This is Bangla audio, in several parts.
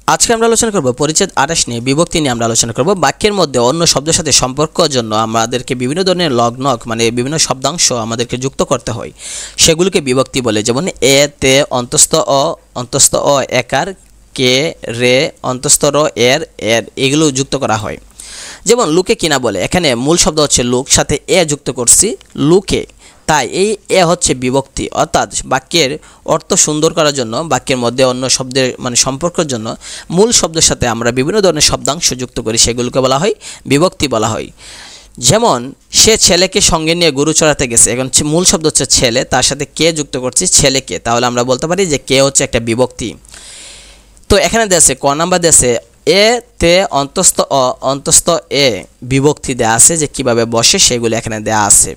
আজকে আমরা আলোচনা করব পরিচ্ছেদ 28 নিয়ে বিভক্তি নিয়ে আমরা আলোচনা করব। বাক্যের মধ্যে অন্য শব্দের সাথে সম্পর্কের জন্য আমাদেরকে বিভিন্ন ধরনের লগ্নক মানে বিভিন্ন শব্দাংশ আমাদেরকে যুক্ত করতে হয়, সেগুলোকে বিভক্তি বলে। যেমন এ, তে, অন্তস্থ অ, একার, কে, রে, অন্তস্থ র, এর, এগুলো যুক্ত করা হয়। যেমন লুকে কিনা বলে, এখানে মূল শব্দ হচ্ছে লুক, সাথে এ যুক্ত করছি লুকে, তাই এই এ হচ্ছে বিভক্তি। অর্থাৎ বাক্যের অর্থ সুন্দর করার জন্য, বাক্যের মধ্যে অন্য শব্দের মানে সম্পর্কের জন্য মূল শব্দের সাথে আমরা বিভিন্ন ধরনের শব্দাংশ যুক্ত করি, সেগুলোকে বলা হয় বিভক্তি বলা হয়। যেমন সে ছেলেকে সঙ্গে নিয়ে গরু চড়াতে গেছে, এখন মূল শব্দ হচ্ছে ছেলে, তার সাথে কে যুক্ত করছি ছেলেকে, তাহলে আমরা বলতে পারি যে কে হচ্ছে একটা বিভক্তি। তো এখানে দেশে ক নাম্বার দেশে এ, তে, অন্তস্থ এ বিভক্তি দেয়া আছে, যে কিভাবে বসে সেগুলো এখানে দেয়া আছে।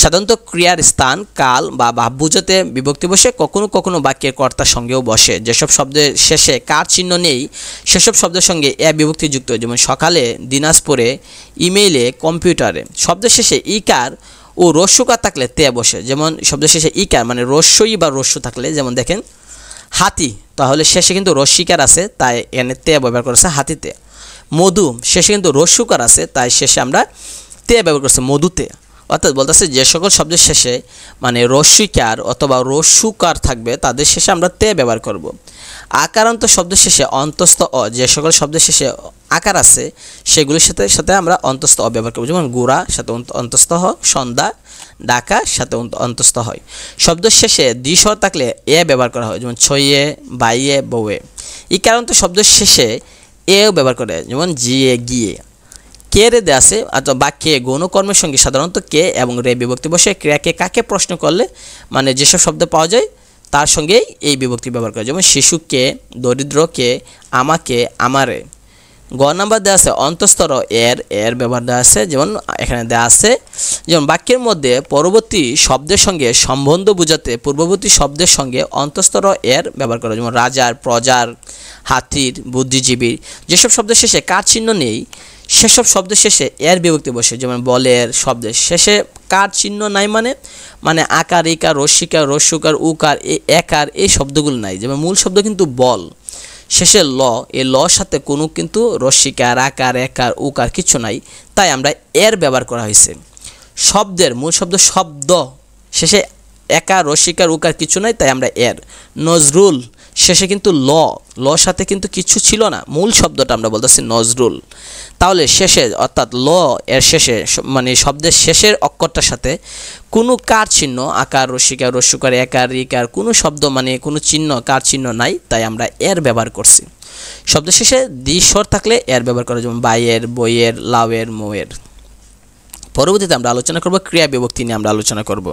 সাধারণত ক্রিয়ার স্থান, কাল বা ভাব বুঝাতে বিভক্তি বসে, কখনো কখনো বাক্যের কর্তার সঙ্গেও বসে। যেসব শব্দের শেষে কার চিহ্ন নেই সেসব শব্দের সঙ্গে এ বিভক্তি যুক্ত। যেমন সকালে, দিনাজপুরে, ইমেইলে, কম্পিউটারে। শব্দের শেষে ইকার ও রস্যকার থাকলে তে বসে। যেমন শব্দের শেষে ইকার মানে রস্যই বা রস্য থাকলে, যেমন দেখেন হাতি, তাহলে শেষে কিন্তু রস্যিকার আছে, তাই এনে তে ব্যবহার করেছে হাতিতে। মধু, শেষে কিন্তু রস্যকার আছে, তাই শেষে আমরা তে ব্যবহার করছি মধুতে। অর্থাৎ বলতেছে যে সকল শব্দের শেষে মানে রস্যিকার অথবা রস্যকার থাকবে তাদের শেষে আমরা তে ব্যবহার করব। আকারান্ত শব্দের শেষে অন্তস্থ অ, যে সকল শব্দের শেষে আকার আছে সেগুলির সাথে সাথে আমরা অন্তস্থ অ ব্যবহার করব। যেমন গোড়া সাথে অন্তস্থ হ, সন্ধ্যা, ডাকা সাথে অন্তস্থ হয়। শব্দের শেষে দ্বিস্বর থাকলে এ ব্যবহার করা হয়, যেমন ছইয়ে, বাইয়ে, বউয়ে। ইকারান্ত শব্দের শেষে এও ব্যবহার করে, যেমন জিয়ে, গিয়ে। কে রে দে আছে, অথবা বাক্যে গৌণ কর্মের সঙ্গে সাধারণত কে এবং রে বিভক্তি বসে। ক্রিয়াকে কাকে প্রশ্ন করলে মানে যেসব শব্দ পাওয়া যায় তার সঙ্গেই এই বিভক্তি ব্যবহার করে। যেমন শিশুকে, দরিদ্রকে, আমাকে, আমারে। গ নাম্বার দেওয়া আছে অন্তস্তর এর ব্যবহার দেওয়া আছে, যেমন এখানে দেওয়া আছে যেমন বাক্যের মধ্যে পরবর্তী শব্দের সঙ্গে সম্বন্ধ বোঝাতে পূর্ববর্তী শব্দের সঙ্গে অন্তস্তর এর ব্যবহার করা। যেমন রাজার, প্রজার, হাতির, বুদ্ধিজীবীর। যেসব শব্দের শেষে কার চিহ্ন নেই সেসব শব্দের শেষে এর বিভক্তি বসে। যেমন বলের শব্দের শেষে কার চিহ্ন নাই মানে আকার, ইকার, রস্যিকার, রস্যকার, উকার, একার এই শব্দগুলো নাই। যেমন মূল শব্দ কিন্তু বল, শেষে ল, এই ল সাথে কোনো কিন্তু রস্যিকার, আকার, একার, উকার কিছু নাই, তাই আমরা এর ব্যবহার করা হয়েছে। শব্দের মূল শব্দ শব্দ, শেষে একার, রস্যিকার, উকার কিছু নাই, তাই আমরা এর। নজরুল, শেষে কিন্তু ল সাথে কিন্তু কিছু ছিল না, মূল শব্দটা আমরা বলতেছি নজরুল। তাহলে শেষে অর্থাৎ ল এর শেষে মানে শব্দের শেষের অক্ষরটার সাথে কোনো কার চিহ্ন, আকার, রস্যিকার, রস্যকার, একার, ইকার কোনো শব্দ মানে কোনো চিহ্ন কার চিহ্ন নাই, তাই আমরা এর ব্যবহার করছি। শব্দের শেষে দ্বিস্বর থাকলে এর ব্যবহার করা, যেমন বাইয়ের, বইয়ের, লাউয়ের, মোয়ের। পরবর্তীতে আমরা আলোচনা করব ক্রিয়া বিভক্তি নিয়ে আমরা আলোচনা করব।